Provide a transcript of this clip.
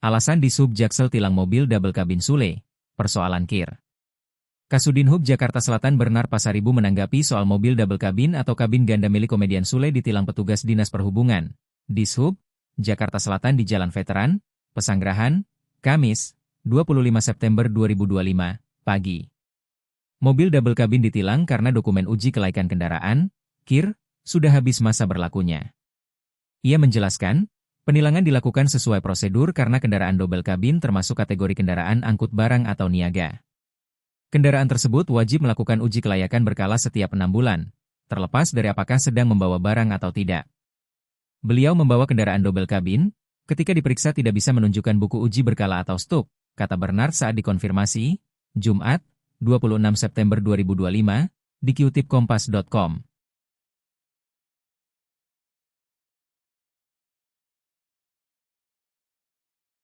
Alasan Dishub Jaksel tilang mobil double kabin Sule. Persoalan KIR. Kasudinhub Jakarta Selatan Bernard Pasaribu menanggapi soal mobil double kabin atau kabin ganda milik komedian Sule ditilang petugas Dinas Perhubungan, Dishub, Jakarta Selatan di Jalan Veteran, Pesanggerahan, Kamis, 25 September 2025, pagi. Mobil double kabin ditilang karena dokumen uji kelaikan kendaraan, KIR, sudah habis masa berlakunya. Ia menjelaskan, penilangan dilakukan sesuai prosedur karena kendaraan double kabin termasuk kategori kendaraan angkut barang atau niaga. Kendaraan tersebut wajib melakukan uji kelayakan berkala setiap 6 bulan, terlepas dari apakah sedang membawa barang atau tidak. Beliau membawa kendaraan double kabin, ketika diperiksa tidak bisa menunjukkan buku uji berkala atau stuk, kata Bernard saat dikonfirmasi, Jumat, 26 September 2025, dikutip kompas.com.